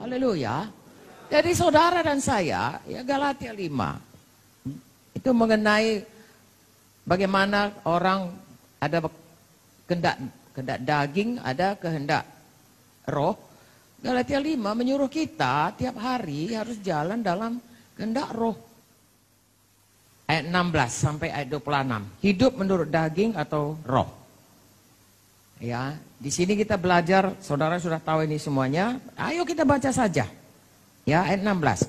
Haleluya. Jadi saudara dan saya, ya Galatia 5. Itu mengenai bagaimana orang ada kehendak daging, ada kehendak roh. Galatia 5 menyuruh kita tiap hari harus jalan dalam kehendak roh. Ayat 16 sampai ayat 26. Hidup menurut daging atau roh. Ya, di sini kita belajar, saudara sudah tahu ini semuanya. Ayo kita baca saja. Ya, ayat 16.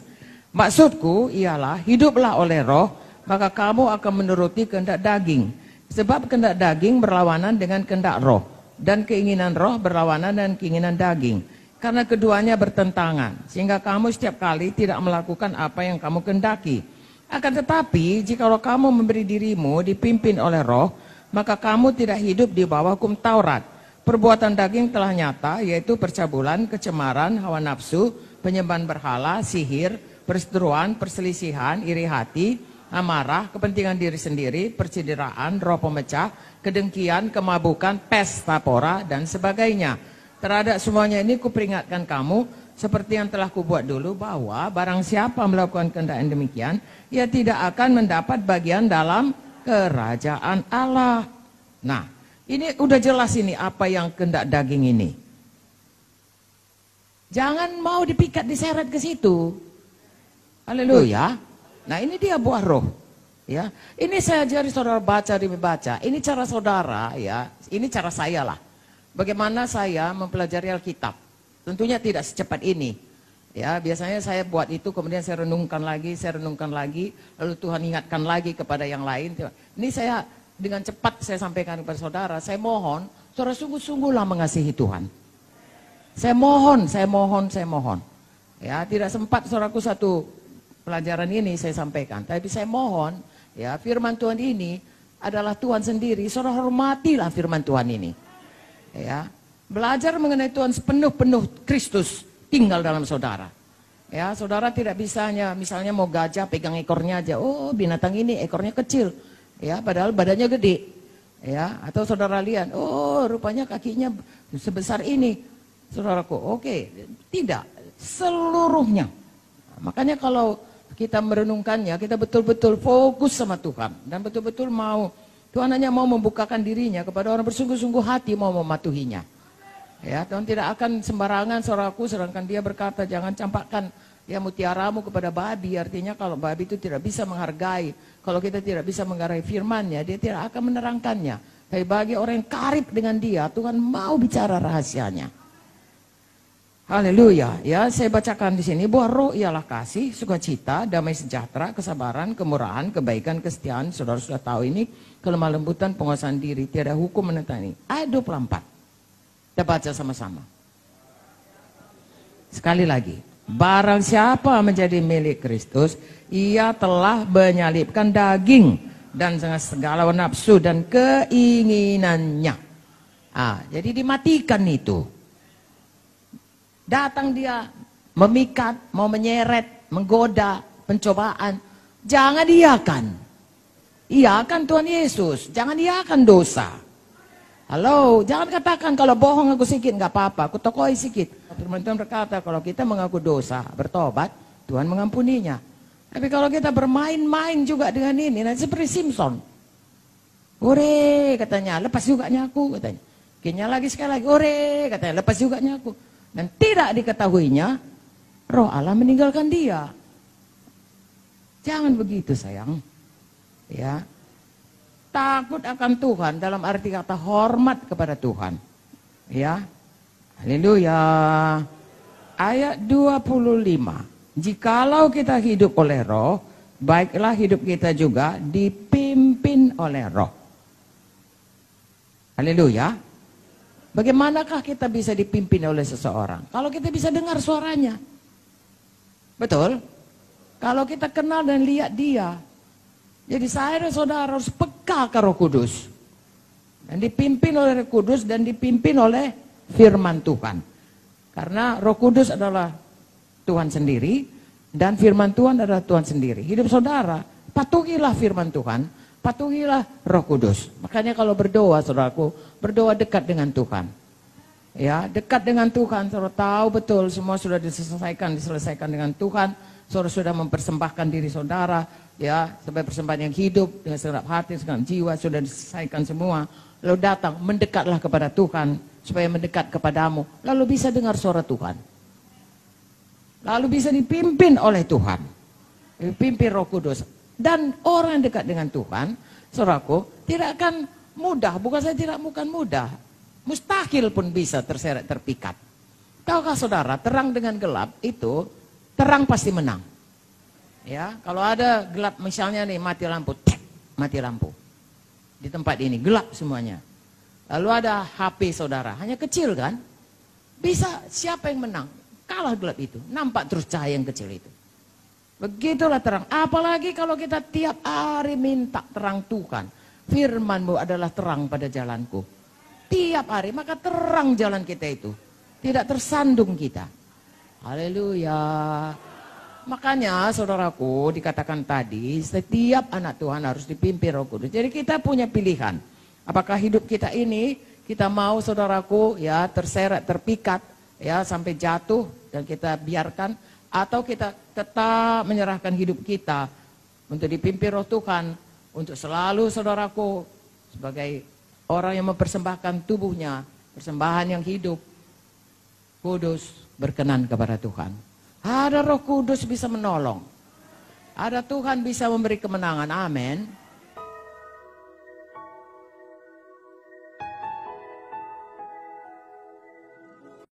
Maksudku ialah hiduplah oleh roh, maka kamu akan menuruti kehendak daging. Sebab kehendak daging berlawanan dengan kehendak roh, dan keinginan roh berlawanan dengan keinginan daging. Karena keduanya bertentangan, sehingga kamu setiap kali tidak melakukan apa yang kamu kehendaki. Akan tetapi, jikalau kamu memberi dirimu dipimpin oleh roh, maka kamu tidak hidup di bawah hukum Taurat. Perbuatan daging telah nyata, yaitu percabulan, kecemaran, hawa nafsu, penyembahan berhala, sihir, perseteruan, perselisihan, iri hati, amarah, kepentingan diri sendiri, percideraan, roh pemecah, kedengkian, kemabukan, pesta pora, dan sebagainya. Terhadap semuanya ini kuperingatkan kamu, seperti yang telah kubuat dulu, bahwa barang siapa melakukan kehendak yang demikian, ia tidak akan mendapat bagian dalam kerajaan Allah. Nah, ini udah jelas ini apa yang kehendak daging ini. Jangan mau dipikat diseret ke situ. Haleluya. Nah, ini dia buah roh. Ya, ini saya ajari saudara baca demi baca. Ini cara saudara, ya. Ini cara saya lah. Bagaimana saya mempelajari Alkitab. Tentunya tidak secepat ini. Ya, biasanya saya buat itu, kemudian saya renungkan lagi, lalu Tuhan ingatkan lagi kepada yang lain. Ini saya dengan cepat saya sampaikan kepada saudara. Saya mohon, saudara sungguh-sungguhlah mengasihi Tuhan. Saya mohon. Ya, tidak sempat saudaraku satu pelajaran ini saya sampaikan. Tapi saya mohon, ya, firman Tuhan ini adalah Tuhan sendiri. Saudara hormatilah firman Tuhan ini. Ya, belajar mengenai Tuhan sepenuh-penuh Kristus tinggal dalam saudara. Ya, saudara tidak bisa hanya misalnya mau gajah pegang ekornya aja. Oh, binatang ini ekornya kecil. Ya, padahal badannya gede. Ya, atau saudara lihat, oh, rupanya kakinya sebesar ini. Saudaraku, oke, tidak seluruhnya. Nah, makanya kalau kita merenungkannya, kita betul-betul fokus sama Tuhan dan betul-betul mau Tuhan hanya mau membukakan dirinya kepada orang bersungguh-sungguh hati mau mematuhinya. Ya, Tuhan tidak akan sembarangan saudaraku, sedangkan dia berkata jangan campakkan ya mutiaramu kepada babi. Artinya kalau babi itu tidak bisa menghargai, kalau kita tidak bisa menghargai firman-Nya, dia tidak akan menerangkannya. Tapi bagi orang yang karib dengan dia, Tuhan mau bicara rahasianya. Haleluya. Ya, saya bacakan di sini, buah roh ialah kasih, sukacita, damai sejahtera, kesabaran, kemurahan, kebaikan, kesetiaan. Saudara sudah tahu ini, kelemah lembutan, penguasaan diri, tiada hukum menentang ini. Ayat 24. Kita baca sama-sama. Sekali lagi, barang siapa menjadi milik Kristus, ia telah menyalibkan daging dan segala nafsu dan keinginannya. Jadi dimatikan itu. Datang dia memikat, mau menyeret, menggoda, pencobaan. Jangan iakan. Iakan Tuhan Yesus. Jangan iakan dosa. Halo, jangan katakan kalau bohong aku sedikit nggak apa-apa, aku tokoi sedikit. Firman Tuhan berkata kalau kita mengaku dosa, bertobat, Tuhan mengampuninya. Tapi kalau kita bermain-main juga dengan ini, nanti seperti Simpson. Ore katanya, lepas juga nyaku katanya. Kayaknya lagi sekali lagi, ore katanya, lepas juga nyaku. Dan tidak diketahuinya, roh Allah meninggalkan dia. Jangan begitu sayang. Ya, takut akan Tuhan dalam arti kata hormat kepada Tuhan. Ya, haleluya. Ayat 25. Jikalau kita hidup oleh roh, baiklah hidup kita juga dipimpin oleh roh. Haleluya. Bagaimanakah kita bisa dipimpin oleh seseorang? Kalau kita bisa dengar suaranya. Betul? Kalau kita kenal dan lihat dia. Jadi saya dan saudara harus peka ke Roh Kudus. Dan dipimpin oleh Roh Kudus dan dipimpin oleh firman Tuhan. Karena Roh Kudus adalah Tuhan sendiri dan firman Tuhan adalah Tuhan sendiri. Hidup saudara, patuhilah firman Tuhan, patuhilah Roh Kudus. Makanya kalau berdoa, saudaraku, berdoa dekat dengan Tuhan. Ya, dekat dengan Tuhan, saudara tahu betul semua sudah diselesaikan dengan Tuhan. Saudara sudah mempersembahkan diri saudara, ya, sebagai persembahan yang hidup dengan segenap hati, segenap jiwa, sudah diselesaikan semua. Lalu datang, mendekatlah kepada Tuhan supaya mendekat kepadamu. Lalu bisa dengar suara Tuhan. Lalu bisa dipimpin oleh Tuhan, dipimpin Roh Kudus. Dan orang yang dekat dengan Tuhan, saudaraku, tidak akan mudah. Bukan saja tidak bukan mudah, mustahil pun bisa terseret terpikat. Tahukah saudara, terang dengan gelap itu, terang pasti menang. Ya, kalau ada gelap misalnya nih, mati lampu, mati lampu. Di tempat ini gelap semuanya. Lalu ada HP saudara, hanya kecil kan? Bisa siapa yang menang? Kalah gelap itu, nampak terus cahaya yang kecil itu. Begitulah terang. Apalagi kalau kita tiap hari minta terang Tuhan. Firman-Mu adalah terang pada jalanku. Tiap hari, maka terang jalan kita itu. Tidak tersandung kita. Haleluya. Makanya saudaraku dikatakan tadi, setiap anak Tuhan harus dipimpin Roh Kudus. Jadi kita punya pilihan. Apakah hidup kita ini, kita mau saudaraku ya terseret, terpikat, ya sampai jatuh dan kita biarkan. Atau kita tetap menyerahkan hidup kita untuk dipimpin Roh Tuhan. Untuk selalu saudaraku sebagai orang yang mempersembahkan tubuhnya, persembahan yang hidup, kudus, berkenan kepada Tuhan. Ada Roh Kudus bisa menolong. Ada Tuhan bisa memberi kemenangan. Amin.